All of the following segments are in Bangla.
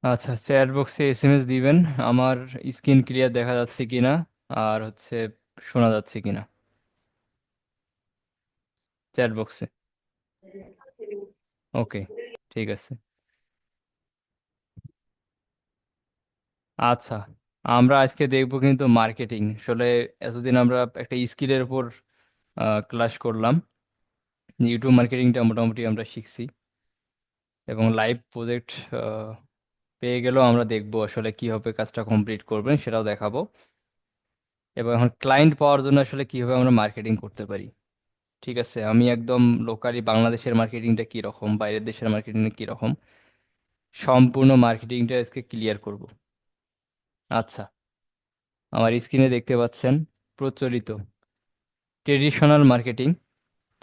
আচ্ছা, চ্যাট বক্সে এসএমএস দিবেন। আমার স্ক্রিন ক্লিয়ার দেখা যাচ্ছে কিনা আর হচ্ছে শোনা যাচ্ছে কিনা চ্যাট বক্সে। ওকে, ঠিক আছে। আচ্ছা, আমরা আজকে দেখবো কিন্তু মার্কেটিং। আসলে এতদিন আমরা একটা স্কিলের উপর ক্লাস করলাম। ইউটিউব মার্কেটিংটা মোটামুটি আমরা শিখছি এবং লাইভ প্রজেক্ট পেয়ে গেলেও আমরা দেখবো আসলে কিভাবে কাজটা কমপ্লিট করবেন সেটাও দেখাবো। এবং এখন ক্লায়েন্ট পাওয়ার জন্য আসলে কিভাবে আমরা মার্কেটিং করতে পারি। ঠিক আছে, আমি একদম লোকালি বাংলাদেশের মার্কেটিংটা কি রকম, বাইরের দেশের মার্কেটিংটা কি রকম, সম্পূর্ণ মার্কেটিংটা আজকে ক্লিয়ার করব। আচ্ছা, আমার স্ক্রিনে দেখতে পাচ্ছেন প্রচলিত ট্রেডিশনাল মার্কেটিং।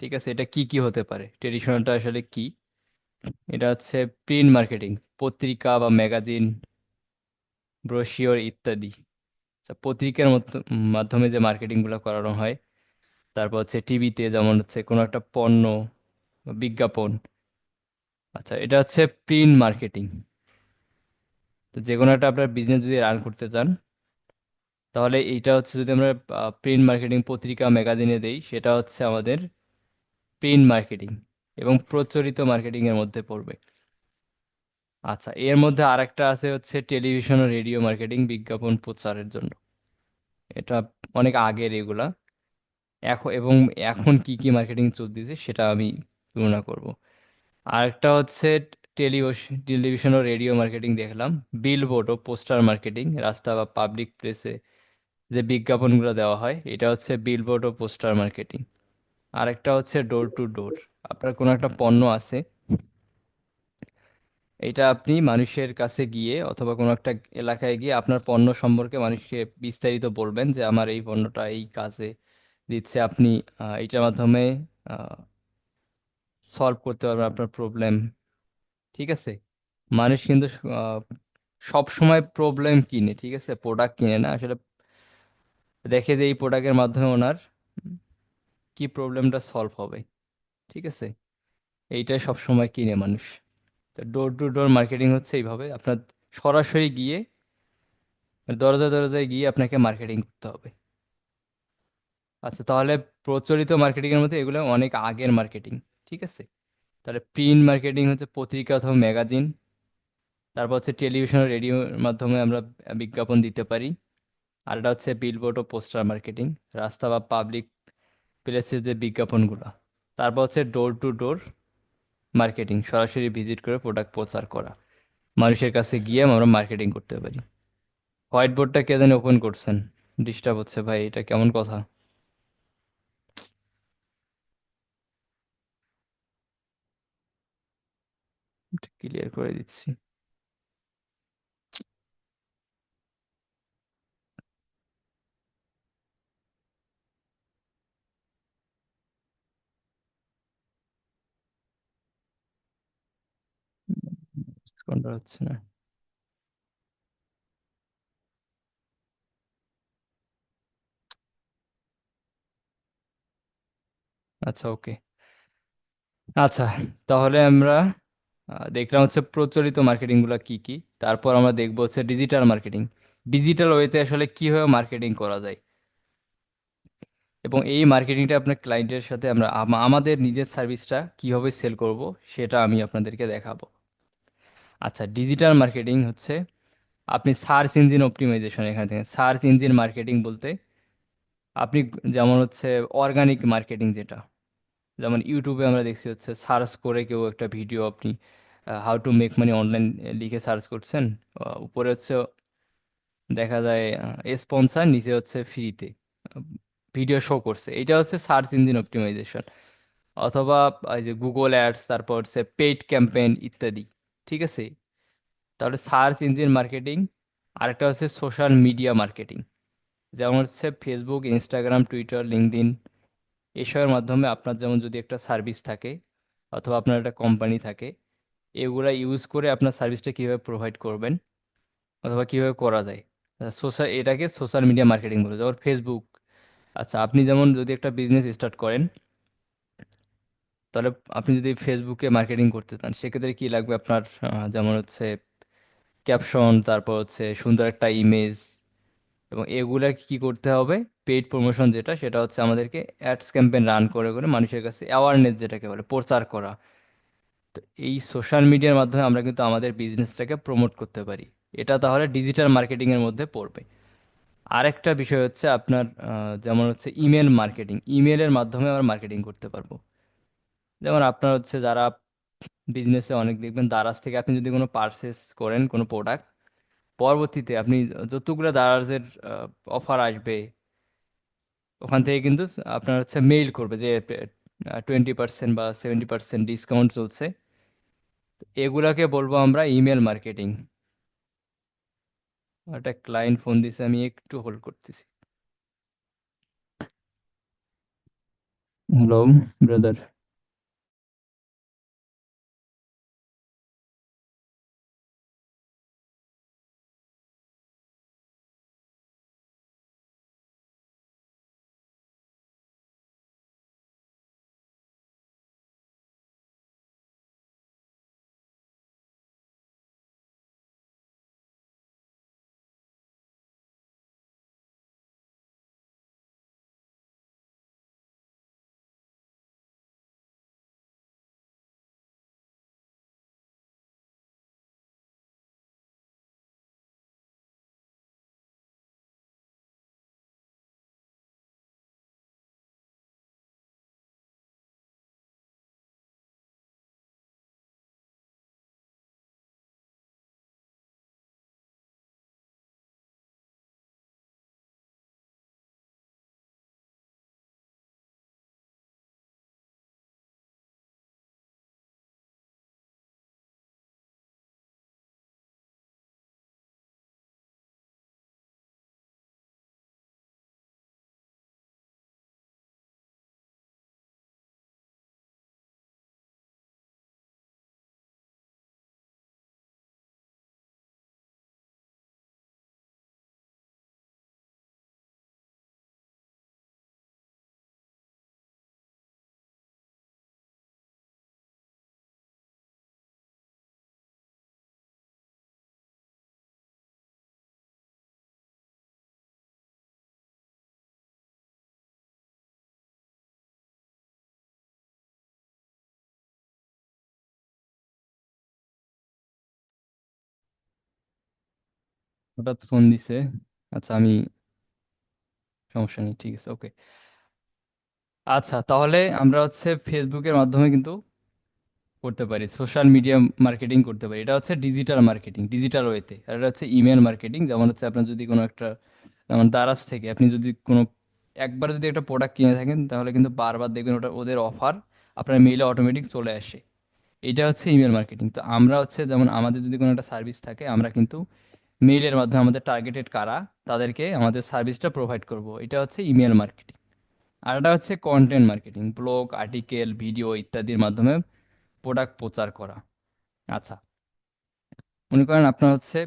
ঠিক আছে, এটা কি কি হতে পারে, ট্রেডিশনালটা আসলে কি? এটা হচ্ছে প্রিন্ট মার্কেটিং, পত্রিকা বা ম্যাগাজিন, ব্রোশিওর ইত্যাদি। আচ্ছা, পত্রিকার মাধ্যমে যে মার্কেটিংগুলো করানো হয়। তারপর হচ্ছে টিভিতে, যেমন হচ্ছে কোনো একটা পণ্য বা বিজ্ঞাপন। আচ্ছা, এটা হচ্ছে প্রিন্ট মার্কেটিং। তো যে কোনো একটা আপনার বিজনেস যদি রান করতে চান, তাহলে এইটা হচ্ছে, যদি আমরা প্রিন্ট মার্কেটিং পত্রিকা ম্যাগাজিনে দেই, সেটা হচ্ছে আমাদের প্রিন্ট মার্কেটিং এবং প্রচলিত মার্কেটিং এর মধ্যে পড়বে। আচ্ছা, এর মধ্যে আরেকটা আছে হচ্ছে টেলিভিশন ও রেডিও মার্কেটিং, বিজ্ঞাপন প্রচারের জন্য। এটা অনেক আগের এগুলা। এখন এবং এখন কি কি মার্কেটিং চলতেছে সেটা আমি তুলনা করব। আরেকটা হচ্ছে টেলিভিশন ও রেডিও মার্কেটিং দেখলাম। বিলবোর্ড ও পোস্টার মার্কেটিং, রাস্তা বা পাবলিক প্লেসে যে বিজ্ঞাপনগুলো দেওয়া হয়, এটা হচ্ছে বিলবোর্ড ও পোস্টার মার্কেটিং। আরেকটা হচ্ছে ডোর টু ডোর। আপনার কোনো একটা পণ্য আছে, এটা আপনি মানুষের কাছে গিয়ে অথবা কোনো একটা এলাকায় গিয়ে আপনার পণ্য সম্পর্কে মানুষকে বিস্তারিত বলবেন যে আমার এই পণ্যটা এই কাজে দিচ্ছে। আপনি এটার মাধ্যমে সলভ করতে পারবেন আপনার প্রবলেম। ঠিক আছে, মানুষ কিন্তু সব সময় প্রবলেম কিনে, ঠিক আছে, প্রোডাক্ট কিনে না আসলে। দেখে যে এই প্রোডাক্টের মাধ্যমে ওনার কি প্রবলেমটা সলভ হবে। ঠিক আছে, এইটাই সব সময় কিনে মানুষ। তো ডোর টু ডোর মার্কেটিং হচ্ছে এইভাবে আপনার সরাসরি গিয়ে, মানে দরজায় দরজায় গিয়ে আপনাকে মার্কেটিং করতে হবে। আচ্ছা, তাহলে প্রচলিত মার্কেটিং এর মধ্যে এগুলো অনেক আগের মার্কেটিং। ঠিক আছে, তাহলে প্রিন্ট মার্কেটিং হচ্ছে পত্রিকা অথবা ম্যাগাজিন। তারপর হচ্ছে টেলিভিশন রেডিওর মাধ্যমে আমরা বিজ্ঞাপন দিতে পারি। আর এটা হচ্ছে বিলবোর্ড ও পোস্টার মার্কেটিং, রাস্তা বা পাবলিক প্লেসে যে বিজ্ঞাপনগুলো। তারপর হচ্ছে ডোর টু ডোর মার্কেটিং, সরাসরি ভিজিট করে প্রোডাক্ট প্রচার করা, মানুষের কাছে গিয়ে আমরা মার্কেটিং করতে পারি। হোয়াইট বোর্ডটা কে জানি ওপেন করছেন, ডিস্টার্ব হচ্ছে ভাই, এটা কেমন কথা? ক্লিয়ার করে দিচ্ছি। কোনটা হচ্ছে না? আচ্ছা, ওকে। আচ্ছা, তাহলে আমরা দেখলাম হচ্ছে প্রচলিত মার্কেটিং গুলা কি কি। তারপর আমরা দেখবো হচ্ছে ডিজিটাল মার্কেটিং। ডিজিটাল ওয়েতে আসলে কিভাবে মার্কেটিং করা যায় এবং এই মার্কেটিংটা আপনার ক্লায়েন্টের সাথে আমরা আমাদের নিজের সার্ভিসটা কিভাবে সেল করব, সেটা আমি আপনাদেরকে দেখাবো। আচ্ছা, ডিজিটাল মার্কেটিং হচ্ছে আপনি সার্চ ইঞ্জিন অপটিমাইজেশন, এখানে থেকে সার্চ ইঞ্জিন মার্কেটিং বলতে আপনি, যেমন হচ্ছে অর্গানিক মার্কেটিং, যেটা যেমন ইউটিউবে আমরা দেখছি হচ্ছে সার্চ করে কেউ একটা ভিডিও, আপনি how to make money online লিখে সার্চ করছেন, উপরে হচ্ছে দেখা যায় স্পন্সর, নিচে হচ্ছে ফ্রিতে ভিডিও শো করছে, এটা হচ্ছে সার্চ ইঞ্জিন অপটিমাইজেশন। অথবা এই যে গুগল অ্যাডস, তারপর হচ্ছে পেইড ক্যাম্পেইন ইত্যাদি। ঠিক আছে, তাহলে সার্চ ইঞ্জিন মার্কেটিং। আরেকটা হচ্ছে সোশ্যাল মিডিয়া মার্কেটিং, যেমন হচ্ছে ফেসবুক, ইনস্টাগ্রাম, টুইটার, লিঙ্কডইন, এসবের মাধ্যমে আপনার যেমন যদি একটা সার্ভিস থাকে অথবা আপনার একটা কোম্পানি থাকে, এগুলা ইউজ করে আপনার সার্ভিসটা কিভাবে প্রোভাইড করবেন অথবা কিভাবে করা যায়। সোশ্যাল, এটাকে সোশ্যাল মিডিয়া মার্কেটিং বলে, যেমন ফেসবুক, আচ্ছা, আপনি যেমন যদি একটা বিজনেস স্টার্ট করেন, তাহলে আপনি যদি ফেসবুকে মার্কেটিং করতে চান সেক্ষেত্রে কি লাগবে আপনার? যেমন হচ্ছে ক্যাপশন, তারপর হচ্ছে সুন্দর একটা ইমেজ, এবং এগুলা কি করতে হবে? পেইড প্রমোশন, যেটা সেটা হচ্ছে আমাদেরকে অ্যাডস ক্যাম্পেইন রান করে করে মানুষের কাছে অ্যাওয়ারনেস, যেটাকে বলে প্রচার করা। তো এই সোশ্যাল মিডিয়ার মাধ্যমে আমরা কিন্তু আমাদের বিজনেসটাকে প্রমোট করতে পারি। এটা তাহলে ডিজিটাল মার্কেটিং এর মধ্যে পড়বে। আরেকটা বিষয় হচ্ছে আপনার যেমন হচ্ছে ইমেল মার্কেটিং, ইমেলের মাধ্যমে আমরা মার্কেটিং করতে পারবো। যেমন আপনার হচ্ছে যারা বিজনেসে অনেক দেখবেন, দারাজ থেকে আপনি যদি কোনো পারচেস করেন কোনো প্রোডাক্ট, পরবর্তীতে আপনি যতগুলো দারাজের অফার আসবে, ওখান থেকে কিন্তু আপনার হচ্ছে মেইল করবে যে 20% বা 70% ডিসকাউন্ট চলছে। এগুলাকে বলবো আমরা ইমেল মার্কেটিং। একটা ক্লায়েন্ট ফোন দিছে, আমি একটু হোল্ড করতেছি। Hello brother. হঠাৎ ফোন দিছে। আচ্ছা, আমি, সমস্যা নেই, ঠিক আছে, ওকে। আচ্ছা, তাহলে আমরা হচ্ছে ফেসবুকের মাধ্যমে কিন্তু করতে পারি, সোশ্যাল মিডিয়া মার্কেটিং করতে পারি। এটা হচ্ছে ডিজিটাল মার্কেটিং, ডিজিটাল ওয়েতে। আর এটা হচ্ছে ইমেল মার্কেটিং। যেমন হচ্ছে আপনার যদি কোনো একটা, যেমন দারাজ থেকে আপনি যদি কোনো একবার যদি একটা প্রোডাক্ট কিনে থাকেন, তাহলে কিন্তু বারবার দেখবেন ওটা ওদের অফার আপনার মেইলে অটোমেটিক চলে আসে। এটা হচ্ছে ইমেল মার্কেটিং। তো আমরা হচ্ছে যেমন আমাদের যদি কোনো একটা সার্ভিস থাকে, আমরা কিন্তু মেইলের মাধ্যমে আমাদের টার্গেটেড কারা, তাদেরকে আমাদের সার্ভিসটা প্রোভাইড করব। এটা হচ্ছে ইমেল মার্কেটিং। আর এটা হচ্ছে content marketing, blog, article, video ইত্যাদির মাধ্যমে প্রোডাক্ট প্রচার করা। আচ্ছা, মনে করেন আপনার হচ্ছে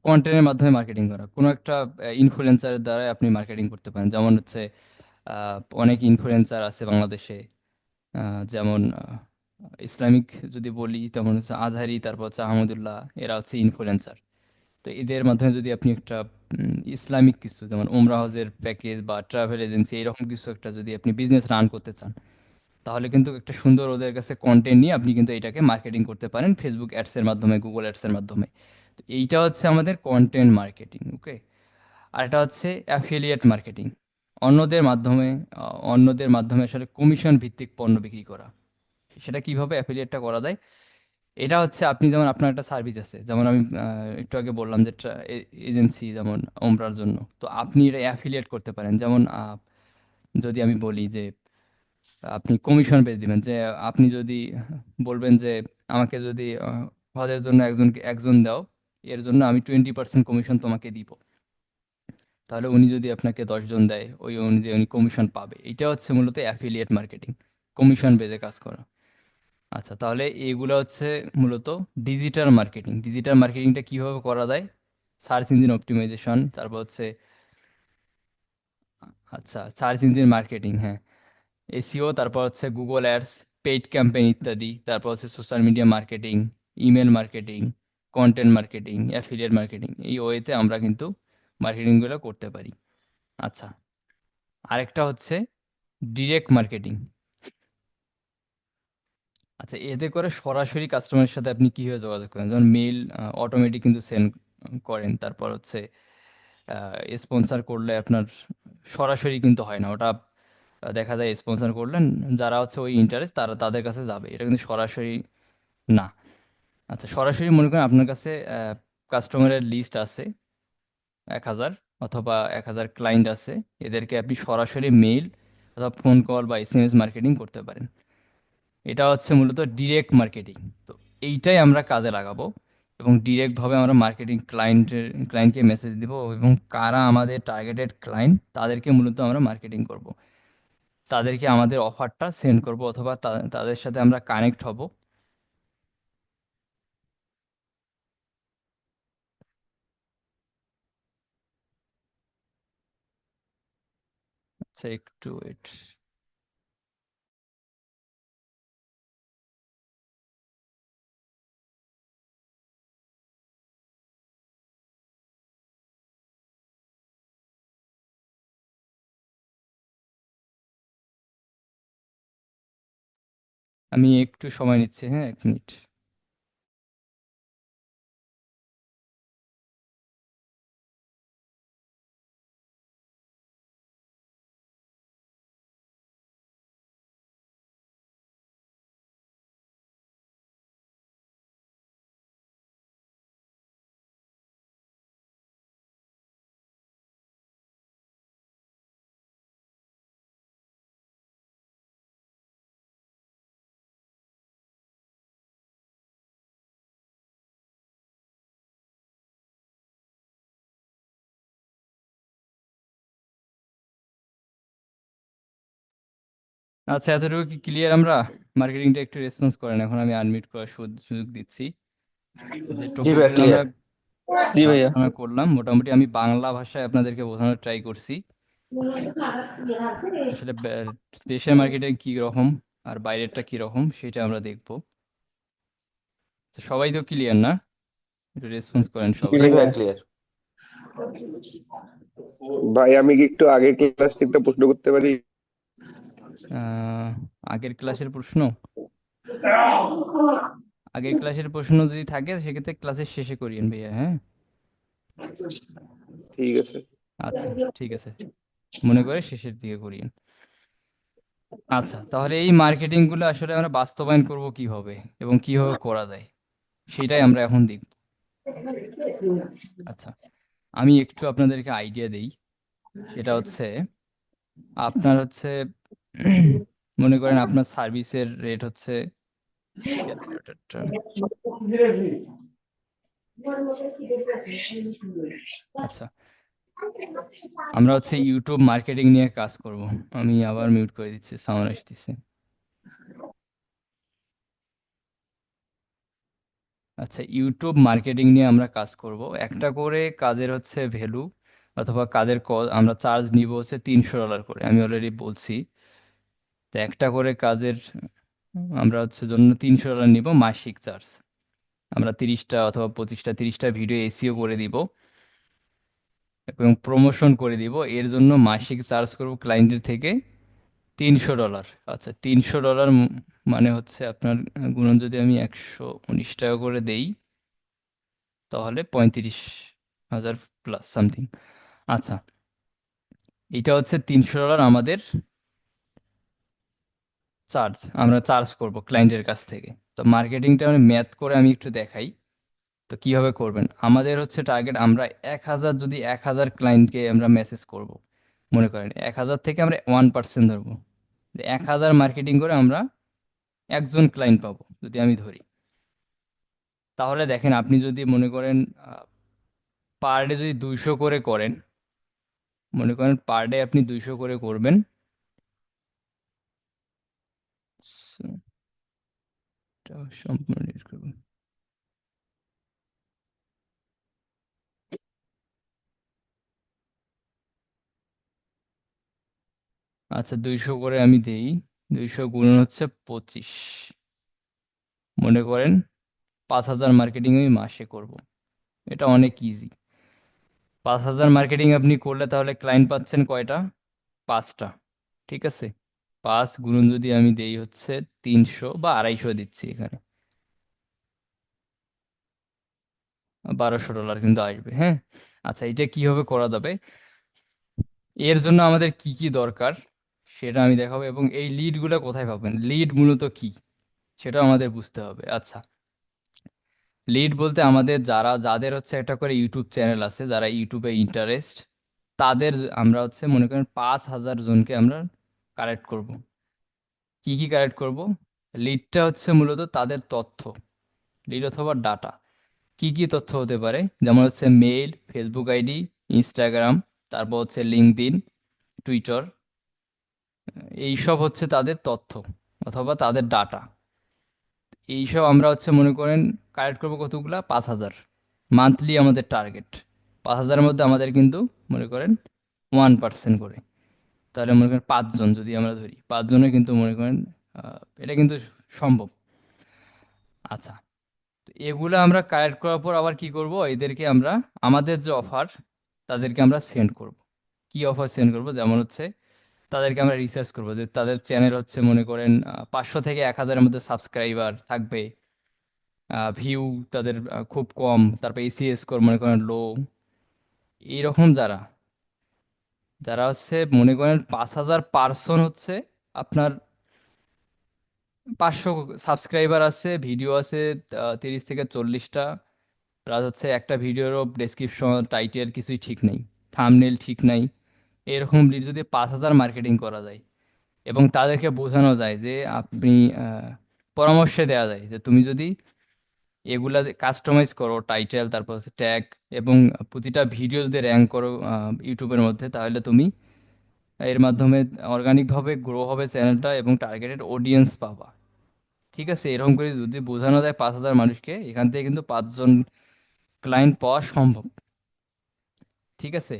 কন্টেন্টের মাধ্যমে মার্কেটিং করা, কোনো একটা ইনফ্লুয়েন্সারের দ্বারা আপনি মার্কেটিং করতে পারেন। যেমন হচ্ছে অনেক ইনফ্লুয়েন্সার আছে বাংলাদেশে, যেমন ইসলামিক যদি বলি, তেমন হচ্ছে আজহারি, তারপর হচ্ছে আহমদুল্লাহ, এরা হচ্ছে ইনফ্লুয়েন্সার। তো এদের মাধ্যমে যদি আপনি একটা ইসলামিক কিছু, যেমন উমরা হজের প্যাকেজ বা ট্রাভেল এজেন্সি, এরকম কিছু একটা যদি আপনি বিজনেস রান করতে চান, তাহলে কিন্তু একটা সুন্দর ওদের কাছে কন্টেন্ট নিয়ে আপনি কিন্তু এটাকে মার্কেটিং করতে পারেন ফেসবুক অ্যাডস এর মাধ্যমে, গুগল অ্যাডস এর মাধ্যমে। তো এইটা হচ্ছে আমাদের কন্টেন্ট মার্কেটিং, ওকে। আর এটা হচ্ছে অ্যাফিলিয়েট মার্কেটিং, অন্যদের মাধ্যমে অন্যদের মাধ্যমে আসলে কমিশন ভিত্তিক পণ্য বিক্রি করা। সেটা কিভাবে অ্যাফিলিয়েটটা করা যায়? এটা হচ্ছে আপনি যেমন আপনার একটা সার্ভিস আছে, যেমন আমি একটু আগে বললাম যে এজেন্সি, যেমন ওমরার জন্য, তো আপনি এটা অ্যাফিলিয়েট করতে পারেন। যেমন যদি আমি বলি যে আপনি কমিশন বেস দিবেন, যে আপনি যদি বলবেন যে আমাকে যদি হজের জন্য একজনকে একজন দাও, এর জন্য আমি 20% কমিশন তোমাকে দিব। তাহলে উনি যদি আপনাকে 10 জন দেয়, ওই অনুযায়ী উনি কমিশন পাবে। এটা হচ্ছে মূলত অ্যাফিলিয়েট মার্কেটিং, কমিশন বেজে কাজ করা। আচ্ছা, তাহলে এগুলো হচ্ছে মূলত ডিজিটাল মার্কেটিং। ডিজিটাল মার্কেটিংটা কিভাবে করা যায়? সার্চ ইঞ্জিন অপটিমাইজেশন, তারপর হচ্ছে আচ্ছা, সার্চ ইঞ্জিন মার্কেটিং, হ্যাঁ, এসইও, তারপর হচ্ছে গুগল অ্যাডস, পেইড ক্যাম্পেইন ইত্যাদি, তারপর হচ্ছে social media marketing, email marketing, content marketing, affiliate marketing, এই ওয়েতে আমরা কিন্তু মার্কেটিংগুলো করতে পারি। আচ্ছা, আরেকটা হচ্ছে ডিরেক্ট মার্কেটিং। আচ্ছা, এতে করে সরাসরি কাস্টমারের সাথে আপনি কিভাবে যোগাযোগ করেন, যেমন মেইল অটোমেটিক কিন্তু সেন্ড করেন, তারপর হচ্ছে স্পন্সর করলে আপনার সরাসরি কিন্তু হয় না ওটা। দেখা যায় স্পন্সর করলেন, যারা হচ্ছে ওই ইন্টারেস্ট তারা তাদের কাছে যাবে, এটা কিন্তু সরাসরি না। আচ্ছা, সরাসরি মনে করেন আপনার কাছে কাস্টমারের লিস্ট আছে 1,000, অথবা 1,000 ক্লায়েন্ট আছে, এদেরকে আপনি সরাসরি মেইল অথবা ফোন কল বা এসএমএস মার্কেটিং করতে পারেন। এটা হচ্ছে মূলত ডিরেক্ট মার্কেটিং। তো এইটাই আমরা কাজে লাগাবো, এবং ডিরেক্টভাবে আমরা মার্কেটিং ক্লায়েন্টকে মেসেজ দিব, এবং কারা আমাদের টার্গেটেড ক্লায়েন্ট তাদেরকে মূলত আমরা মার্কেটিং করব, তাদেরকে আমাদের অফারটা সেন্ড করব, অথবা তাদের সাথে আমরা কানেক্ট হব। আচ্ছা, একটু ওয়েট। আমি একটু সময় নিচ্ছি, হ্যাঁ, 1 মিনিট। আচ্ছা, এতটুকু কি ক্লিয়ার? আমরা মার্কেটিংটা একটু রেসপন্স করেন, এখন আমি আনমিউট করার সুযোগ দিচ্ছি। যে জি ভাইয়া, টপিকগুলো আমরা ক্লিয়ার। জি ভাইয়া। আলোচনা করলাম, মোটামুটি আমি বাংলা ভাষায় আপনাদেরকে বোঝানোর ট্রাই করছি। আসলে দেশের মার্কেটে কি রকম আর বাইরেরটা কি রকম সেটা আমরা দেখবো। তো সবাই তো ক্লিয়ার না? একটু রেসপন্স করেন জি সবাই। ভাইয়া, ক্লিয়ার। ভাই আমি কি একটু আগের ক্লাস থেকে প্রশ্ন করতে পারি? আহ, আগের ক্লাসের প্রশ্ন, আগের ক্লাসের প্রশ্ন যদি থাকে সেক্ষেত্রে ক্লাসের শেষে করিয়েন ভাইয়া, হ্যাঁ। ঠিক আছে। আচ্ছা, ঠিক আছে, মনে করে শেষের দিকে করিয়েন। আচ্ছা, তাহলে এই মার্কেটিং গুলো আসলে আমরা বাস্তবায়ন করব কিভাবে এবং কিভাবে করা যায়, সেটাই আমরা এখন দেখব। আচ্ছা, আমি একটু আপনাদেরকে আইডিয়া দেই। সেটা হচ্ছে, আপনার হচ্ছে মনে করেন আপনার সার্ভিসের রেট হচ্ছে ক্যালকুলেটরটা। আচ্ছা, আমরা হচ্ছে ইউটিউব মার্কেটিং নিয়ে কাজ করব। আমি আবার মিউট করে দিচ্ছি, সাউন্ড আসতেছে। আচ্ছা, ইউটিউব মার্কেটিং নিয়ে আমরা কাজ করব। একটা করে কাজের হচ্ছে ভ্যালু, অথবা কাজের আমরা চার্জ নিব হচ্ছে $300 করে, আমি অলরেডি বলছি। তো একটা করে কাজের আমরা হচ্ছে জন্য $300 নিব মাসিক চার্জ। আমরা 30টা অথবা 25টা 30টা ভিডিও এসিও করে দিব, এবং প্রমোশন করে দিব, এর জন্য মাসিক চার্জ করব ক্লায়েন্টের থেকে $300। আচ্ছা, $300 মানে হচ্ছে আপনার গুণন যদি আমি 119 টাকা করে দেই, তাহলে 35,000 প্লাস সামথিং। আচ্ছা, এটা হচ্ছে $300 আমাদের চার্জ, আমরা চার্জ করব ক্লায়েন্টের কাছ থেকে। তো মার্কেটিংটা আমি ম্যাথ করে আমি একটু দেখাই। তো কিভাবে করবেন, আমাদের হচ্ছে টার্গেট, আমরা 1,000, যদি 1,000 ক্লায়েন্টকে আমরা মেসেজ করব, মনে করেন 1,000 থেকে আমরা 1% ধরবো, 1,000 মার্কেটিং করে আমরা একজন ক্লায়েন্ট পাবো যদি আমি ধরি। তাহলে দেখেন, আপনি যদি মনে করেন পার ডে যদি 200 করে করেন, মনে করেন পার ডে আপনি 200 করে করবেন, এটা সম্পূর্ণ delete করবেন। আচ্ছা, 200 করে আমি দেই। 200 গুণন হচ্ছে 25। মনে করেন 5,000 মার্কেটিং আমি মাসে করব। এটা অনেক ইজি। 5,000 মার্কেটিং আপনি করলে তাহলে ক্লায়েন্ট পাচ্ছেন কয়টা? 5টা। ঠিক আছে, 5 গুণন যদি আমি দেই হচ্ছে 300 বা 250 দিচ্ছি এখানে, $1,200 কিন্তু আসবে। হ্যাঁ, আচ্ছা, এটা কিভাবে করা যাবে, এর জন্য আমাদের কি কি দরকার সেটা আমি দেখাবো, এবং এই লিড গুলো কোথায় পাবেন, লিড মূলত কি সেটা আমাদের বুঝতে হবে। আচ্ছা, লিড বলতে আমাদের যাদের হচ্ছে একটা করে ইউটিউব চ্যানেল আছে, যারা ইউটিউবে ইন্টারেস্ট, তাদের আমরা হচ্ছে মনে করেন 5,000 জনকে আমরা কালেক্ট করব। কি কি কালেক্ট করব? লিডটা হচ্ছে মূলত তাদের তথ্য, লিড অথবা ডাটা। কি কি তথ্য হতে পারে? যেমন হচ্ছে মেইল, ফেসবুক আইডি, ইনস্টাগ্রাম, তারপর হচ্ছে লিঙ্কডইন, টুইটার। এইসব হচ্ছে তাদের তথ্য অথবা তাদের ডাটা। এইসব আমরা হচ্ছে মনে করেন কালেক্ট করবো কতগুলা, 5,000। মান্থলি আমাদের টার্গেট 5,000-এর মধ্যে আমাদের কিন্তু মনে করেন 1% করে, তাহলে মনে করেন 5 জন যদি আমরা ধরি, 5 জনের কিন্তু মনে করেন এটা কিন্তু সম্ভব। আচ্ছা, তো এগুলো আমরা কালেক্ট করার পর আবার কি করব, এদেরকে আমরা আমাদের যে অফার তাদেরকে আমরা সেন্ড করব। কি অফার সেন্ড করব? যেমন হচ্ছে তাদেরকে আমরা রিসার্চ করব যে তাদের চ্যানেল হচ্ছে মনে করেন 500 থেকে 1,000-এর মধ্যে সাবস্ক্রাইবার থাকবে, ভিউ তাদের খুব কম, তারপর এসিএস স্কোর মনে করেন লো, এইরকম যারা যারা হচ্ছে মনে করেন 5,000 পার্সন হচ্ছে আপনার 500 সাবস্ক্রাইবার আছে, ভিডিও আছে 30 থেকে 40টা, প্লাস হচ্ছে একটা ভিডিওরও ডেসক্রিপশন টাইটেল কিছুই ঠিক নেই, থাম্বনেল ঠিক নাই। এরকম লিড যদি 5,000 মার্কেটিং করা যায় এবং তাদেরকে বোঝানো যায় যে আপনি পরামর্শ দেওয়া যায় যে তুমি যদি এগুলা কাস্টমাইজ করো, টাইটেল, তারপর হচ্ছে ট্যাগ, এবং প্রতিটা ভিডিও যদি র্যাঙ্ক করো ইউটিউবের মধ্যে, তাহলে তুমি এর মাধ্যমে অর্গানিকভাবে গ্রো হবে চ্যানেলটা এবং টার্গেটেড অডিয়েন্স পাবা। ঠিক আছে, এরকম করে যদি বোঝানো যায় 5,000 মানুষকে, এখান থেকে কিন্তু 5 জন ক্লায়েন্ট পাওয়া সম্ভব। ঠিক আছে,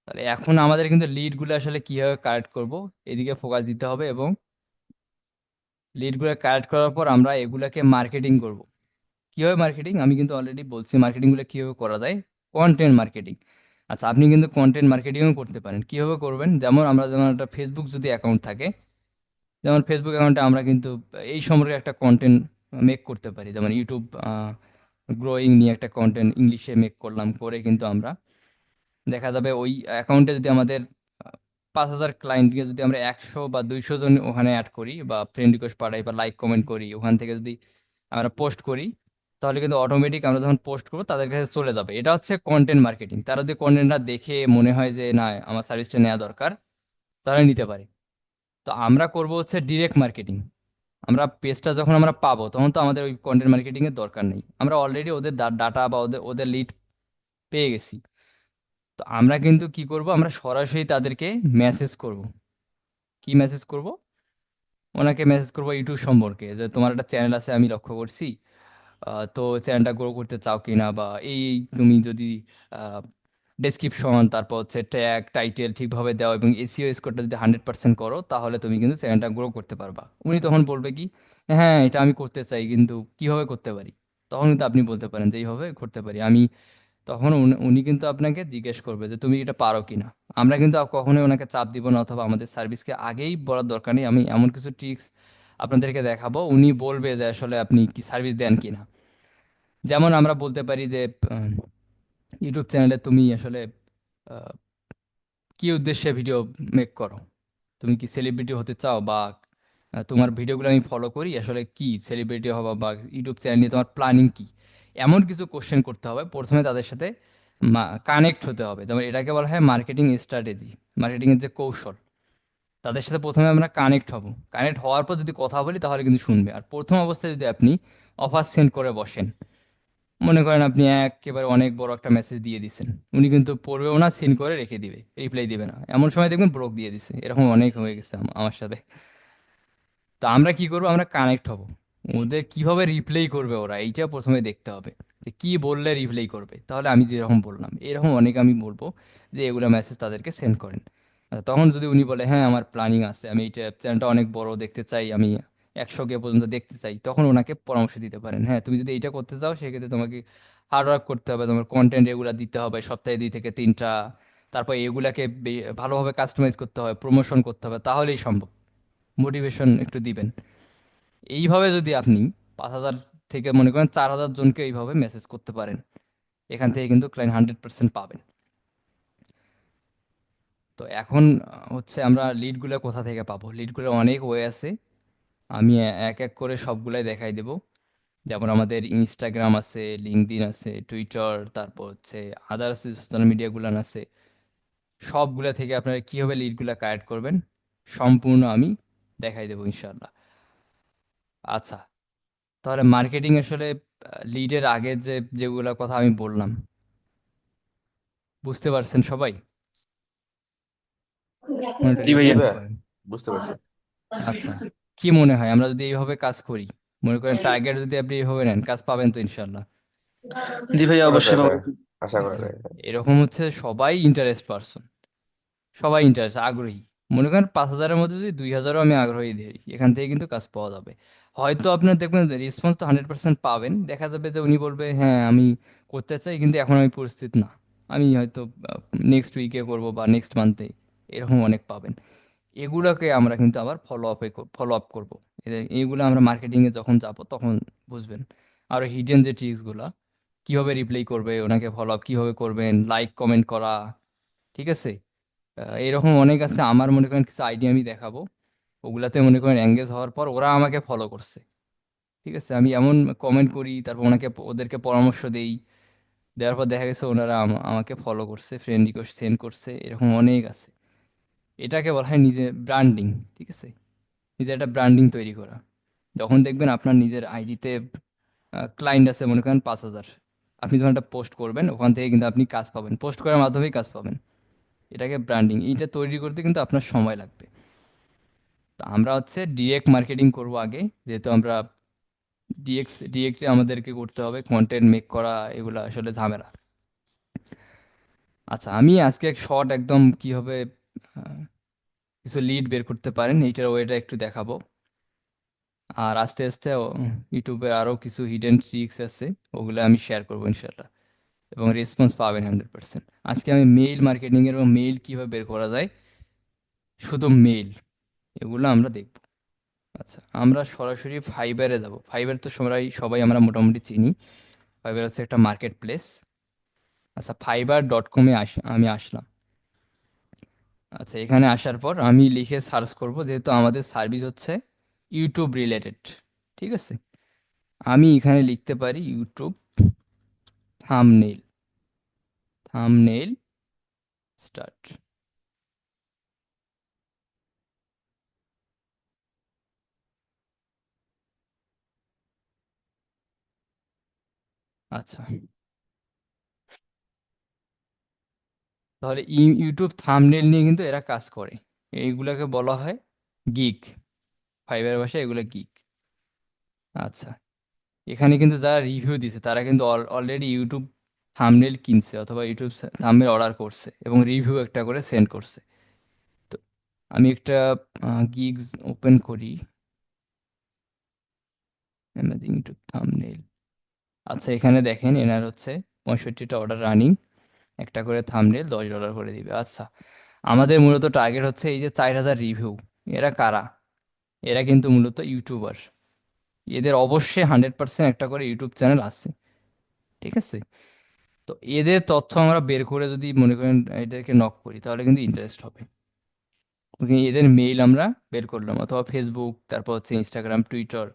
তাহলে এখন আমাদের কিন্তু লিডগুলো আসলে কিভাবে কালেক্ট করব, এদিকে ফোকাস দিতে হবে। এবং লিডগুলো কালেক্ট করার পর আমরা এগুলাকে মার্কেটিং করব। কিভাবে মার্কেটিং, আমি কিন্তু অলরেডি বলছি মার্কেটিংগুলো কিভাবে করা যায়। Content marketing. আচ্ছা, আপনি কিন্তু কন্টেন্ট মার্কেটিংও করতে পারেন। কিভাবে করবেন? যেমন আমরা যেমন একটা ফেসবুক যদি অ্যাকাউন্ট থাকে, যেমন ফেসবুক অ্যাকাউন্টে আমরা কিন্তু এই সম্পর্কে একটা কন্টেন্ট মেক করতে পারি। যেমন ইউটিউব গ্রোয়িং নিয়ে একটা কন্টেন্ট ইংলিশে মেক করলাম, করে কিন্তু আমরা দেখা যাবে ওই অ্যাকাউন্টে যদি আমাদের 5,000 ক্লায়েন্টকে যদি আমরা 100 বা 200 জন ওখানে অ্যাড করি, বা ফ্রেন্ড রিকোয়েস্ট পাঠাই, বা লাইক কমেন্ট করি, ওখান থেকে যদি আমরা পোস্ট করি, তাহলে কিন্তু অটোমেটিক আমরা যখন পোস্ট করবো তাদের কাছে চলে যাবে। এটা হচ্ছে কন্টেন্ট মার্কেটিং। তারা যদি কন্টেন্টটা দেখে মনে হয় যে না, আমার সার্ভিসটা নেওয়া দরকার, তাহলে নিতে পারে। তো আমরা করব হচ্ছে ডিরেক্ট মার্কেটিং। আমরা পেজটা যখন আমরা পাবো, তখন তো আমাদের ওই কন্টেন্ট মার্কেটিং এর দরকার নেই, আমরা অলরেডি ওদের ডাটা বা ওদের ওদের লিড পেয়ে গেছি। তো আমরা কিন্তু কি করব, আমরা সরাসরি তাদেরকে মেসেজ করব। কি মেসেজ করব? ওনাকে মেসেজ করবো ইউটিউব সম্পর্কে, যে তোমার একটা চ্যানেল আছে আমি লক্ষ্য করছি, তো চ্যানেলটা গ্রো করতে চাও কিনা, বা এই তুমি যদি ডেসক্রিপশন, তারপর হচ্ছে ট্যাগ টাইটেল ঠিকভাবে দাও এবং এসইও স্কোরটা যদি 100% করো, তাহলে তুমি কিন্তু চ্যানেলটা গ্রো করতে পারবা। উনি তখন বলবে কি, হ্যাঁ এটা আমি করতে চাই, কিন্তু কিভাবে করতে পারি? তখন কিন্তু আপনি বলতে পারেন যে এইভাবে করতে পারি আমি। তখন উনি কিন্তু আপনাকে জিজ্ঞেস করবে যে তুমি এটা পারো কিনা। আমরা কিন্তু কখনোই ওনাকে চাপ দিব না, অথবা আমাদের সার্ভিসকে আগেই বলার দরকার নেই। আমি এমন কিছু ট্রিক্স আপনাদেরকে দেখাবো, উনি বলবে যে আসলে আপনি কি সার্ভিস দেন কিনা। যেমন আমরা বলতে পারি যে ইউটিউব চ্যানেলে তুমি আসলে আহ, কি উদ্দেশ্যে ভিডিও মেক করো, তুমি কি সেলিব্রিটি হতে চাও, বা তোমার ভিডিওগুলো আমি ফলো করি, আসলে কি সেলিব্রিটি হবা, বা ইউটিউব চ্যানেল নিয়ে তোমার প্ল্যানিং কি। এমন কিছু কোশ্চেন করতে হবে প্রথমে, তাদের সাথে কানেক্ট হতে হবে। যেমন এটাকে বলা হয় মার্কেটিং স্ট্র্যাটেজি, মার্কেটিং এর যে কৌশল। তাদের সাথে প্রথমে আমরা কানেক্ট হব, কানেক্ট হওয়ার পর যদি কথা বলি তাহলে কিন্তু শুনবে। আর প্রথম অবস্থায় যদি আপনি অফার সেন্ড করে বসেন, মনে করেন আপনি একেবারে অনেক বড় একটা মেসেজ দিয়ে দিচ্ছেন, উনি কিন্তু পড়বেও না, সিন করে রেখে দিবে, রিপ্লাই দিবে না, এমন সময় দেখবেন ব্লক দিয়ে দিচ্ছে। এরকম অনেক হয়ে গেছে আমার সাথে। তো আমরা কি করবো, আমরা কানেক্ট হব। ওদের কিভাবে রিপ্লাই করবে ওরা, এইটা প্রথমে দেখতে হবে, যে কি বললে রিপ্লাই করবে। তাহলে আমি যেরকম বললাম এরকম অনেক আমি বলবো যে এগুলো মেসেজ তাদেরকে সেন্ড করেন। তখন যদি উনি বলে হ্যাঁ আমার প্ল্যানিং আছে, আমি এইটা চ্যানেলটা অনেক বড় দেখতে চাই, আমি 100K পর্যন্ত দেখতে চাই, তখন ওনাকে পরামর্শ দিতে পারেন হ্যাঁ তুমি যদি এইটা করতে চাও সেক্ষেত্রে তোমাকে হার্ড ওয়ার্ক করতে হবে, তোমার কন্টেন্ট এগুলা দিতে হবে সপ্তাহে 2 থেকে 3টা, তারপর এগুলাকে ভালোভাবে কাস্টমাইজ করতে হবে, প্রমোশন করতে হবে, তাহলেই সম্ভব। মোটিভেশন একটু দিবেন। এইভাবে যদি আপনি 5,000 থেকে মনে করেন 4,000 জনকে এইভাবে মেসেজ করতে পারেন, এখান থেকে কিন্তু ক্লায়েন্ট 100% পাবেন। তো এখন হচ্ছে আমরা লিডগুলো কোথা থেকে পাবো? লিডগুলো অনেক ওয়ে আছে, আমি এক এক করে সবগুলাই দেখাই দেব। যেমন আমাদের ইনস্টাগ্রাম আছে, লিঙ্কডইন আছে, টুইটার, তারপর হচ্ছে আদার্স সোশ্যাল মিডিয়াগুলো আছে। সবগুলা থেকে আপনারা কিভাবে লিডগুলা কালেক্ট করবেন সম্পূর্ণ আমি দেখাই দেবো ইনশাল্লাহ। আচ্ছা, তাহলে মার্কেটিং আসলে লিডের আগে যে যেগুলা কথা আমি বললাম, বুঝতে পারছেন সবাই? কোনো একটা জি জি ভাইয়া, রেসপন্স ভাইয়া, করেন। বুঝতে পারছি। আচ্ছা, কি মনে হয় আমরা যদি এইভাবে কাজ করি, মনে করেন টার্গেট যদি আপনি এইভাবে নেন, কাজ পাবেন তো ইনশাল্লাহ? জি ভাইয়া, করা অবশ্যই যায় পাবো। ভাইয়া, আশা করা হ্যাঁ, যায়। এরকম হচ্ছে সবাই ইন্টারেস্ট পারসন, সবাই ইন্টারেস্ট আগ্রহী। মনে করেন 5,000-এর মধ্যে যদি 2,000ও আমি আগ্রহী দিই, এখান থেকে কিন্তু কাজ পাওয়া যাবে। হয়তো আপনার দেখবেন রেসপন্স তো 100% পাবেন, দেখা যাবে যে উনি বলবে হ্যাঁ আমি করতে চাই কিন্তু এখন আমি প্রস্তুত না, আমি হয়তো নেক্সট উইকে করব বা নেক্সট মান্থে, এরকম অনেক পাবেন। এগুলোকে আমরা কিন্তু আবার ফলো আপ করবো। এইগুলো আমরা মার্কেটিং এ যখন যাব তখন বুঝবেন। আর হিডেন যে ট্রিক্সগুলা, কিভাবে রিপ্লাই করবে, ওনাকে ফলো আপ কিভাবে করবেন, লাইক কমেন্ট করা, ঠিক আছে? এরকম অনেক আছে, আমার মনে করেন কিছু আইডিয়া আমি দেখাবো। ওগুলাতে মনে করেন এঙ্গেজ হওয়ার পর ওরা আমাকে ফলো করছে, ঠিক আছে, আমি এমন কমেন্ট করি, তারপর ওনাকে ওদেরকে পরামর্শ দেই, দেওয়ার পর দেখা গেছে ওনারা আমাকে ফলো করছে, ফ্রেন্ড রিকোয়েস্ট সেন্ড করছে, এরকম অনেক আছে। এটাকে বলা হয় নিজে ব্র্যান্ডিং, ঠিক আছে? নিজে একটা ব্র্যান্ডিং তৈরি করা। যখন দেখবেন আপনার নিজের আইডিতে ক্লায়েন্ট আছে মনে করেন 5,000, আপনি যখন একটা পোস্ট করবেন ওখান থেকে কিন্তু আপনি কাজ পাবেন, পোস্ট করার মাধ্যমেই কাজ পাবেন। এটাকে ব্র্যান্ডিং, এইটা তৈরি করতে কিন্তু আপনার সময় লাগবে। তো আমরা হচ্ছে ডিরেক্ট মার্কেটিং করব আগে, যেহেতু আমরা ডিরেক্টে আমাদেরকে করতে হবে, কন্টেন্ট মেক করা এগুলো আসলে ঝামেলা। আচ্ছা, আমি আজকে এক শর্ট একদম কিভাবে আহ, কিছু লিড বের করতে পারেন এইটার ওয়েটা একটু দেখাবো। আর আস্তে আস্তে ইউটিউবের আরো কিছু হিডেন ট্রিক্স আছে, ওগুলো আমি শেয়ার করবো ইনশাল্লাহ, এবং রেসপন্স পাবেন 100%। আজকে আমি মেইল মার্কেটিং এর এবং মেইল কিভাবে বের করা যায়, শুধু মেইল, এগুলো আমরা দেখব। আচ্ছা, আমরা সরাসরি ফাইবারে যাব। ফাইবার তো সবাই সবাই আমরা মোটামুটি চিনি, ফাইবার হচ্ছে একটা মার্কেট প্লেস। আচ্ছা, fiverr.com-এ আমি আসলাম। আচ্ছা, এখানে আসার পর আমি লিখে সার্চ করব, যেহেতু আমাদের সার্ভিস হচ্ছে ইউটিউব রিলেটেড, ঠিক আছে? আমি এখানে লিখতে পারি ইউটিউব থাম্বনেইল, থাম্বনেইল স্টার্ট। আচ্ছা, তাহলে ইউটিউব থাম্বনেইল নিয়ে কিন্তু এরা কাজ করে, এইগুলাকে বলা হয় গিগ, ফাইবার ভাষায় এগুলো গিগ। আচ্ছা, এখানে কিন্তু যারা রিভিউ দিছে তারা কিন্তু অলরেডি ইউটিউব থাম্বনেইল কিনছে অথবা ইউটিউব থাম্বনেইল অর্ডার করছে এবং রিভিউ একটা করে সেন্ড করছে। তো আমি একটা গিগ ওপেন করি, ইউটিউব থাম্বনেইল। আচ্ছা, এখানে দেখেন এনার হচ্ছে 65টা অর্ডার রানিং, একটা করে থাম্বনেইল $10 করে দিবে। আচ্ছা, আমাদের মূলত টার্গেট হচ্ছে এই যে 4,000 রিভিউ, এরা কারা? এরা কিন্তু মূলত ইউটিউবার, এদের অবশ্যই 100% একটা করে ইউটিউব চ্যানেল আছে, ঠিক আছে? তো এদের তথ্য আমরা বের করে যদি মনে করেন এদেরকে নক করি তাহলে কিন্তু ইন্টারেস্ট হবে। ওকে, এদের মেইল আমরা বের করলাম, অথবা ফেসবুক, তারপর হচ্ছে ইনস্টাগ্রাম, টুইটার,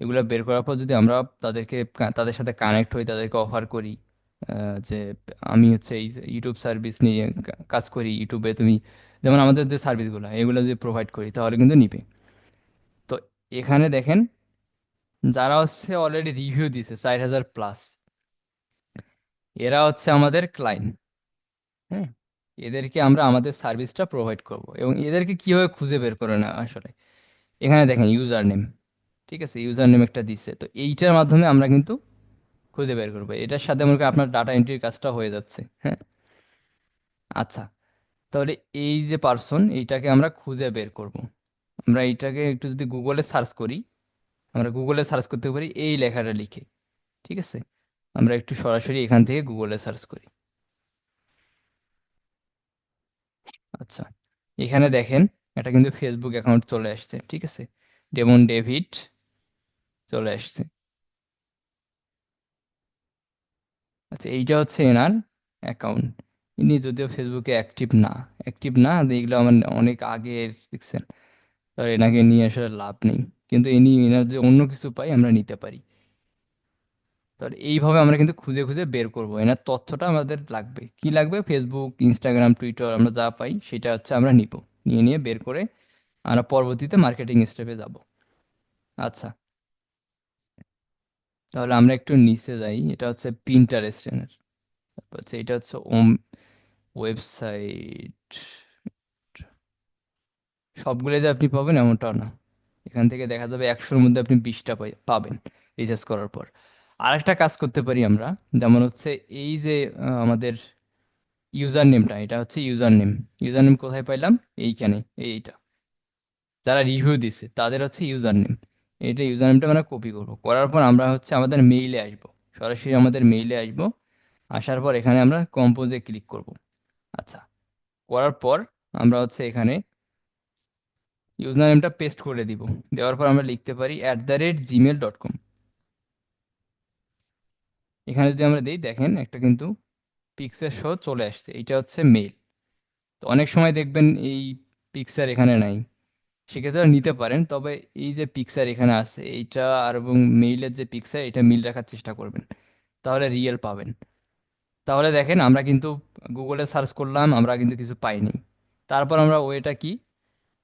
এগুলো বের করার পর যদি আমরা তাদেরকে তাদের সাথে কানেক্ট হই, তাদেরকে অফার করি যে আমি হচ্ছে এই ইউটিউব সার্ভিস নিয়ে কাজ করি, ইউটিউবে তুমি যেমন আমাদের যে সার্ভিসগুলো এগুলো যদি প্রোভাইড করি তাহলে কিন্তু নিবে। তো এখানে দেখেন যারা হচ্ছে অলরেডি রিভিউ দিছে 4,000+, এরা হচ্ছে আমাদের ক্লায়েন্ট। হ্যাঁ, এদেরকে আমরা আমাদের সার্ভিসটা প্রোভাইড করব, এবং এদেরকে কিভাবে খুঁজে বের করে না আসলে, এখানে দেখেন ইউজার নেম, ঠিক আছে, ইউজার নেম একটা দিচ্ছে, তো এইটার মাধ্যমে আমরা কিন্তু খুঁজে বের করবো, এটার সাথে মনে করেন আপনার ডাটা এন্ট্রির কাজটা হয়ে যাচ্ছে। হ্যাঁ, আচ্ছা, তাহলে এই যে পার্সন, এইটাকে আমরা খুঁজে বের করব। আমরা এইটাকে একটু যদি গুগলে সার্চ করি, আমরা গুগলে সার্চ করতে পারি এই লেখাটা লিখে। ঠিক আছে, আমরা একটু সরাসরি এখান থেকে গুগলে সার্চ করি। আচ্ছা, এখানে দেখেন এটা কিন্তু ফেসবুক অ্যাকাউন্ট চলে আসছে। ঠিক আছে, ডেমন ডেভিড চলে আসছে। আচ্ছা, এইটা হচ্ছে এনার অ্যাকাউন্ট। ইনি যদিও ফেসবুকে অ্যাক্টিভ না, এগুলো আমার অনেক আগে দেখছেন। তো এনাকে নিয়ে আসলে লাভ নেই, কিন্তু এনার যদি অন্য কিছু পাই আমরা নিতে পারি। তাহলে এইভাবে আমরা কিন্তু খুঁজে খুঁজে বের করব এনার তথ্যটা। আমাদের লাগবে কি লাগবে, ফেসবুক, ইনস্টাগ্রাম, টুইটার, আমরা যা পাই সেটা হচ্ছে আমরা নিব। নিয়ে বের করে আমরা পরবর্তীতে মার্কেটিং স্টেপে যাব। আচ্ছা, তাহলে আমরা একটু নিচে যাই। এটা হচ্ছে পিন্টারেস্টের, তারপর হচ্ছে এটা হচ্ছে ওয়েবসাইট। সবগুলো যে আপনি পাবেন এমনটাও না। এখান থেকে দেখা যাবে 100-র মধ্যে আপনি 20টা পাবেন রিসার্চ করার পর। আরেকটা কাজ করতে পারি আমরা, যেমন হচ্ছে এই যে আমাদের ইউজার নেমটা, এটা হচ্ছে ইউজার নেম। ইউজার নেম কোথায় পাইলাম, এইখানে, এইটা। যারা রিভিউ দিছে তাদের হচ্ছে ইউজার নেম। এইটা ইউজার নেমটা আমরা কপি করব, করার পর আমরা হচ্ছে আমাদের মেইলে আসব। সরাসরি আমাদের মেইলে আসব। আসার পর এখানে আমরা কম্পোজে ক্লিক করব। আচ্ছা, করার পর আমরা হচ্ছে এখানে ইউজার নেমটা পেস্ট করে দিব। দেওয়ার পর আমরা লিখতে পারি @gmail.com। এখানে যদি আমরা দিই, দেখেন একটা কিন্তু পিকচার সহ চলে আসছে, এইটা হচ্ছে মেইল। তো অনেক সময় দেখবেন এই পিকচার এখানে নাই, সেক্ষেত্রে নিতে পারেন। তবে এই যে পিকচার এখানে আছে এইটা আর এবং মেইলের যে পিকচার, এটা মিল রাখার চেষ্টা করবেন, তাহলে রিয়েল পাবেন। তাহলে দেখেন আমরা কিন্তু গুগলে সার্চ করলাম, আমরা কিন্তু কিছু পাইনি। তারপর আমরা ওয়েটা কি,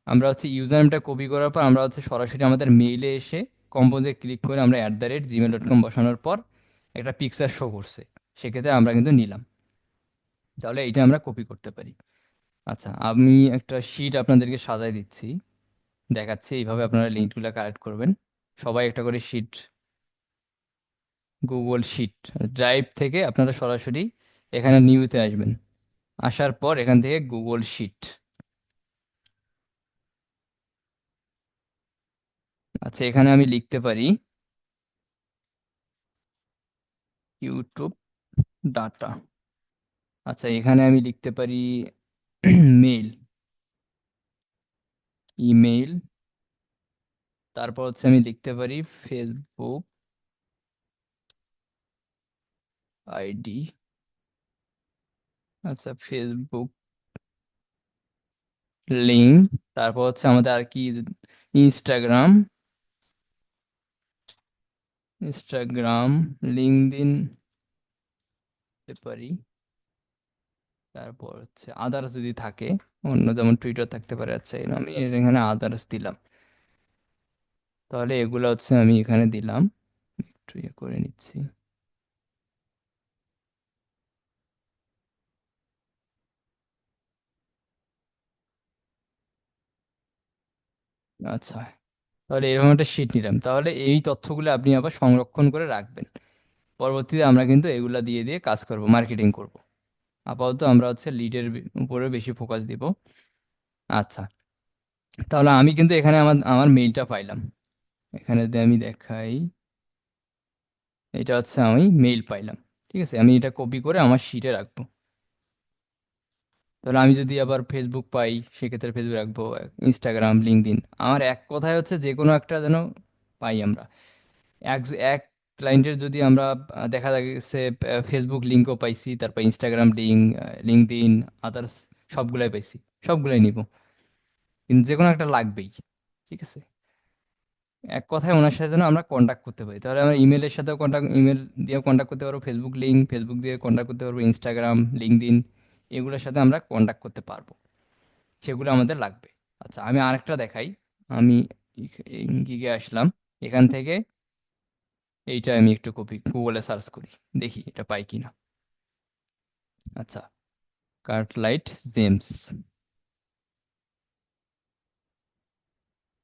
আমরা হচ্ছে ইউজার নেমটা কপি করার পর আমরা হচ্ছে সরাসরি আমাদের মেইলে এসে কম্পোজে ক্লিক করে আমরা @gmail.com বসানোর পর একটা পিকচার শো করছে, সেক্ষেত্রে আমরা কিন্তু নিলাম। তাহলে এটা আমরা কপি করতে পারি। আচ্ছা, আমি একটা শিট আপনাদেরকে সাজাই দিচ্ছি, দেখাচ্ছি এইভাবে আপনারা লিঙ্কগুলো কালেক্ট করবেন। সবাই একটা করে শিট, গুগল শিট ড্রাইভ থেকে আপনারা সরাসরি এখানে নিউতে আসবেন। আসার পর এখান থেকে গুগল শিট। আচ্ছা, এখানে আমি লিখতে পারি ইউটিউব ডাটা। আচ্ছা, এখানে আমি লিখতে পারি মেইল, ইমেইল। তারপর হচ্ছে আমি লিখতে পারি ফেসবুক আইডি। আচ্ছা, ফেসবুক লিঙ্ক। তারপর হচ্ছে আমাদের আর কি, ইনস্টাগ্রাম, ইনস্টাগ্রাম, লিঙ্কডইন দিতে পারি। তারপর হচ্ছে আদার্স যদি থাকে, অন্য যেমন টুইটার থাকতে পারে। আচ্ছা, আমি এখানে আদার্স দিলাম। তাহলে এগুলো হচ্ছে আমি এখানে দিলাম, একটু ইয়ে করে নিচ্ছি। আচ্ছা, তাহলে এরকম একটা শিট নিলাম। তাহলে এই তথ্যগুলো আপনি আবার সংরক্ষণ করে রাখবেন। পরবর্তীতে আমরা কিন্তু এগুলা দিয়ে দিয়ে কাজ করব, মার্কেটিং করব। আপাতত আমরা হচ্ছে লিডের উপরে বেশি ফোকাস দিব। আচ্ছা, তাহলে আমি কিন্তু এখানে আমার আমার মেইলটা পাইলাম। এখানে যদি আমি দেখাই, এটা হচ্ছে আমি মেইল পাইলাম। ঠিক আছে, আমি এটা কপি করে আমার শিটে রাখবো। তাহলে আমি যদি আবার ফেসবুক পাই, সেক্ষেত্রে ফেসবুক রাখবো, ইনস্টাগ্রাম, লিঙ্কডইন। আমার এক কথায় হচ্ছে যে কোনো একটা যেন পাই আমরা। এক এক ক্লায়েন্টের যদি আমরা দেখা যাচ্ছে ফেসবুক লিঙ্কও পাইছি, তারপর ইনস্টাগ্রাম লিঙ্ক, লিঙ্কডইন, আদার্স সবগুলাই পাইছি, সবগুলাই নিব। কিন্তু যে কোনো একটা লাগবেই। ঠিক আছে, এক কথায় ওনার সাথে যেন আমরা কন্ট্যাক্ট করতে পারি। তাহলে আমরা ইমেলের সাথেও ইমেল দিয়ে কন্ট্যাক্ট করতে পারবো, ফেসবুক লিঙ্ক, ফেসবুক দিয়ে কন্ট্যাক্ট করতে পারবো, ইনস্টাগ্রাম, লিঙ্কডইন, এগুলোর সাথে আমরা কন্ট্যাক্ট করতে পারবো। সেগুলো আমাদের লাগবে। আচ্ছা, আমি আরেকটা দেখাই। আমি গিগে আসলাম, এখান থেকে এইটা আমি একটু কপি গুগলে সার্চ করি, দেখি এটা পাই কিনা। আচ্ছা, কার্টলাইট জেমস।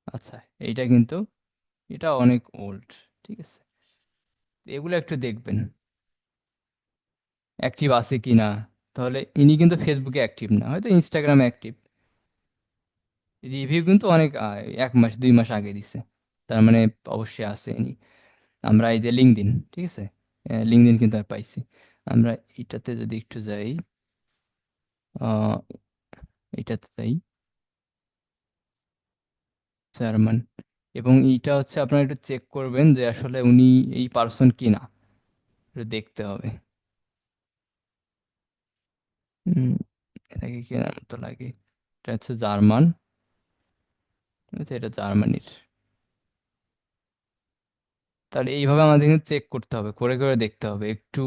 আচ্ছা, এইটা কিন্তু, এটা অনেক ওল্ড। ঠিক আছে, এগুলো একটু দেখবেন অ্যাক্টিভ আছে কিনা। তাহলে ইনি কিন্তু ফেসবুকে অ্যাক্টিভ না, হয়তো ইনস্টাগ্রামে অ্যাক্টিভ। রিভিউ কিন্তু অনেক 1 মাস 2 মাস আগে দিছে, তার মানে অবশ্যই আছে ইনি। আমরা এই যে লিঙ্কডইন, ঠিক আছে, লিঙ্কডইন কিন্তু আমি পাইছি। আমরা এটাতে যদি একটু যাই, আহ, এটাতে যাই, জার্মান। এবং এইটা হচ্ছে আপনারা একটু চেক করবেন যে আসলে উনি এই পার্সন কিনা, একটু দেখতে হবে। হুম, এটাকে কেনার মতো লাগে। এটা হচ্ছে জার্মান, আচ্ছা, এটা জার্মানির। তাহলে এইভাবে আমাদের কিন্তু চেক করতে হবে, করে করে দেখতে হবে একটু,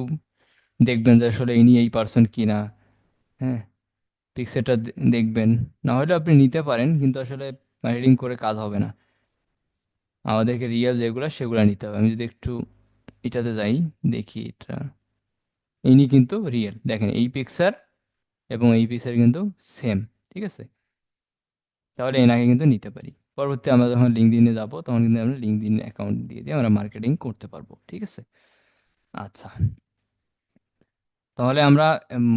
দেখবেন যে আসলে ইনি এই পার্সন কিনা। হ্যাঁ, পিকচারটা দেখবেন, না হলে আপনি নিতে পারেন, কিন্তু আসলে রিডিং করে কাজ হবে না। আমাদেরকে রিয়েল যেগুলো সেগুলো নিতে হবে। আমি যদি একটু এটাতে যাই, দেখি এটা, ইনি কিন্তু রিয়েল, দেখেন এই পিকচার এবং এই পিকচার কিন্তু সেম, ঠিক আছে। তাহলে এনাকে কিন্তু নিতে পারি। পরবর্তী আমরা যখন লিঙ্কডইনে যাব তখন কিন্তু আমরা লিঙ্কডইন অ্যাকাউন্ট দিয়ে আমরা মার্কেটিং করতে পারবো, ঠিক আছে। আচ্ছা, তাহলে আমরা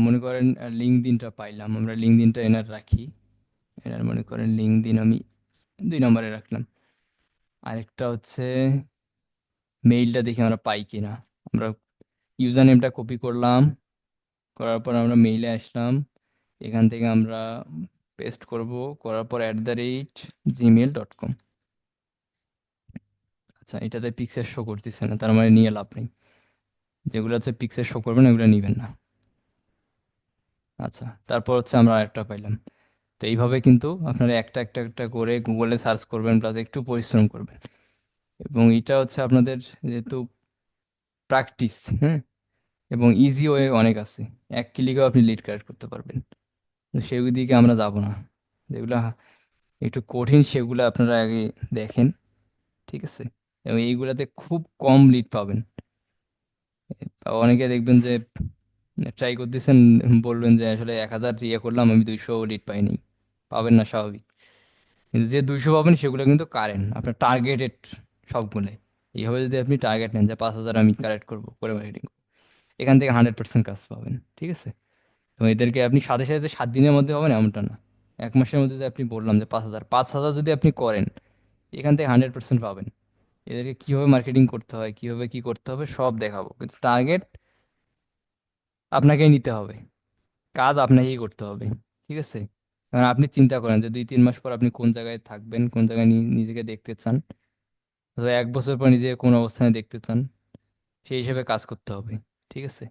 মনে করেন লিঙ্কডইনটা পাইলাম, আমরা লিঙ্কডইনটা এনার রাখি। এনার মনে করেন লিঙ্কডইন আমি 2 নম্বরে রাখলাম। আরেকটা হচ্ছে মেইলটা দেখি আমরা পাই কিনা। আমরা ইউজার নেমটা কপি করলাম, করার পর আমরা মেইলে আসলাম, এখান থেকে আমরা পেস্ট করব, করার পর @gmail.com। আচ্ছা, এটাতে পিকচার শো করতেছে না, তার মানে নিয়ে লাভ নেই। যেগুলো হচ্ছে পিকচার শো করবে না, এগুলো নিবেন না। আচ্ছা, তারপর হচ্ছে আমরা আরেকটা পাইলাম। তো এইভাবে কিন্তু আপনারা একটা একটা একটা করে গুগলে সার্চ করবেন, প্লাস একটু পরিশ্রম করবেন। এবং এটা হচ্ছে আপনাদের যেহেতু প্র্যাকটিস, হ্যাঁ, এবং ইজি ওয়ে অনেক আছে, এক ক্লিকেও আপনি লিড কালেক্ট করতে পারবেন। তো সেই দিকে আমরা যাব না, যেগুলো একটু কঠিন সেগুলো আপনারা আগে দেখেন, ঠিক আছে। এবং এইগুলাতে খুব কম লিড পাবেন। অনেকে দেখবেন যে ট্রাই করতেছেন, বলবেন যে আসলে 1000 ইয়ে করলাম, আমি 200 লিড পাইনি। পাবেন না, স্বাভাবিক। কিন্তু যে 200 পাবেন সেগুলো কিন্তু কারেন্ট, আপনার টার্গেটেড সবগুলোই। এইভাবে যদি আপনি টার্গেট নেন যে 5000 আমি কালেক্ট করবো করে মার্কেটিং, এখান থেকে 100% কাজ পাবেন, ঠিক আছে। তো এদেরকে আপনি সাথে সাথে 7 দিনের মধ্যে পাবেন এমনটা না। 1 মাসের মধ্যে যে আপনি বললাম যে 5000 যদি আপনি করেন, এখান থেকে 100% পাবেন। এদেরকে কিভাবে মার্কেটিং করতে হয়, কিভাবে কি করতে হবে সব দেখাবো, কিন্তু টার্গেট আপনাকেই নিতে হবে, কাজ আপনাকেই করতে হবে, ঠিক আছে। কারণ আপনি চিন্তা করেন যে 2-3 মাস পর আপনি কোন জায়গায় থাকবেন, কোন জায়গায় নিজেকে দেখতে চান, অথবা 1 বছর পর নিজেকে কোন অবস্থানে দেখতে চান, সেই হিসেবে কাজ করতে হবে, ঠিক আছে।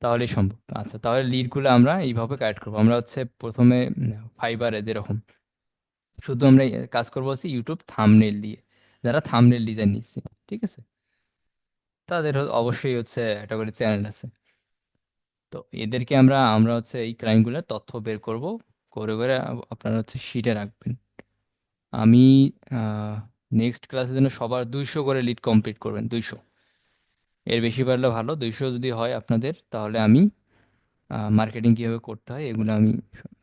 তাহলেই সম্ভব। আচ্ছা, তাহলে লিডগুলো আমরা এইভাবে কালেক্ট করবো। আমরা হচ্ছে প্রথমে ফাইবারে যেরকম, শুধু আমরা কাজ করবো হচ্ছে ইউটিউব থাম্বনেল দিয়ে, যারা থাম্বনেল ডিজাইন নিচ্ছে, ঠিক আছে, তাদের অবশ্যই হচ্ছে একটা করে চ্যানেল আছে। তো এদেরকে আমরা আমরা হচ্ছে এই ক্লায়েন্টগুলোর তথ্য বের করব, করে করে আপনারা হচ্ছে শিটে রাখবেন। আমি নেক্সট ক্লাসের জন্য সবার 200 করে লিড কমপ্লিট করবেন, 200। এর বেশি পারলে ভালো, 200 যদি হয় আপনাদের, তাহলে আমি মার্কেটিং কীভাবে করতে হয় এগুলো আমি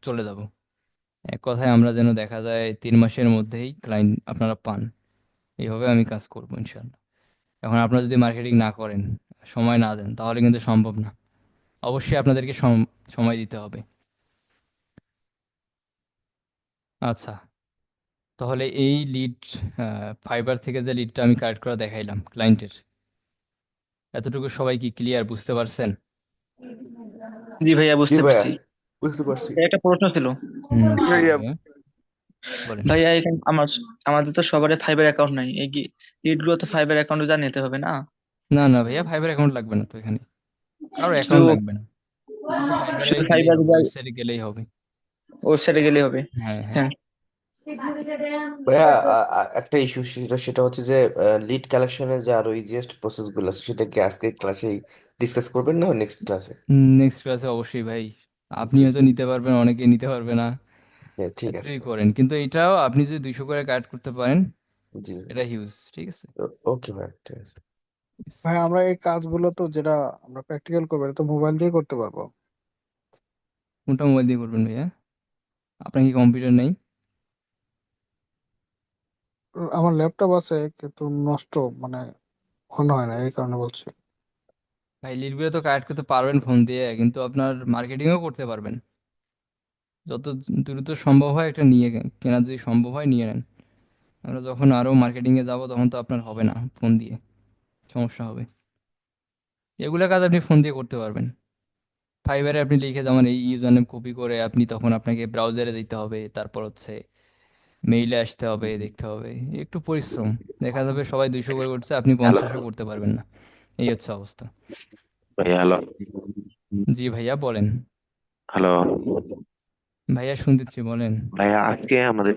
চলে যাব। এক কথায় আমরা যেন দেখা যায় 3 মাসের মধ্যেই ক্লায়েন্ট আপনারা পান, এইভাবে আমি কাজ করবো ইনশাল্লাহ। এখন আপনারা যদি মার্কেটিং না করেন, সময় না দেন, তাহলে কিন্তু সম্ভব না। অবশ্যই আপনাদেরকে সময় দিতে হবে। আচ্ছা, তাহলে এই লিড, ফাইবার থেকে যে লিডটা আমি কালেক্ট করা দেখাইলাম ক্লায়েন্টের, এতটুকু সবাই কি ক্লিয়ার, বুঝতে পারছেন? জি ভাইয়া, জি বুঝতে ভাইয়া, পারছি। বুঝতে পারছি। একটা প্রশ্ন ছিল। কি ভাইয়া, ভাইয়া, বলেন। ভাইয়া, এখানে আমাদের তো সবারই ফাইবার অ্যাকাউন্ট নাই, এই লিড গুলো তো ফাইবার অ্যাকাউন্টে যা নিতে হবে না? না না ভাইয়া, ফাইবার অ্যাকাউন্ট লাগবে না তো এখানে, কারো শুধু অ্যাকাউন্ট লাগবে না। শুধু ফাইবারে শুধু গেলেই ফাইবার হবে, ওয়েবসাইটে গেলেই হবে। ওয়েবসাইটে গেলে হবে? হ্যাঁ হ্যাঁ। হ্যাঁ। ভাইয়া, একটা ইস্যু, সেটা হচ্ছে যে লিড কালেকশনের যে আরো ইজিয়েস্ট প্রসেস গুলো আছে সেটা কি আজকে ক্লাসে ডিসকাস করবেন না নেক্সট ক্লাসে? নেক্সট ক্লাসে অবশ্যই ভাই। আপনি জি, হয়তো নিতে পারবেন, অনেকে নিতে পারবে না। হ্যাঁ, ঠিক আছে। এতটুকুই করেন, কিন্তু এটাও আপনি যদি 200 করে কালেক্ট করতে পারেন, জি, এটা হিউজ, ঠিক আছে। ওকে ভাই, ঠিক আছে। ভাই আমরা এই কাজগুলো তো যেটা আমরা প্র্যাকটিক্যাল করবো এটা তো মোবাইল দিয়ে করতে পারবো। কোনটা মোবাইল দিয়ে করবেন ভাইয়া? আপনার কি কম্পিউটার নেই? আমার ল্যাপটপ আছে কিন্তু নষ্ট, মানে অন হয় না, এই কারণে বলছি। ভাই লিডগুলো তো কালেক্ট করতে পারবেন ফোন দিয়ে, কিন্তু আপনার মার্কেটিংও করতে পারবেন। যত দ্রুত সম্ভব হয় একটা নিয়ে কেনা যদি সম্ভব হয় নিয়ে নেন। আমরা যখন আরো মার্কেটিং এ যাবো তখন তো আপনার হবে না ফোন দিয়ে, সমস্যা হবে। এগুলা কাজ আপনি ফোন দিয়ে করতে পারবেন। ফাইবারে আপনি লিখে যেমন এই ইউজার নেম কপি করে আপনি তখন আপনাকে ব্রাউজারে দিতে হবে, তারপর হচ্ছে মেইলে আসতে হবে, দেখতে হবে, একটু পরিশ্রম। দেখা যাবে সবাই 200 করে করছে, আপনি হ্যালো 50ও করতে পারবেন না। এই হচ্ছে অবস্থা। ভাইয়া, হ্যালো জি ভাইয়া বলেন। হ্যালো ভাইয়া শুনতেছি, বলেন। ভাইয়া, আজকে আমাদের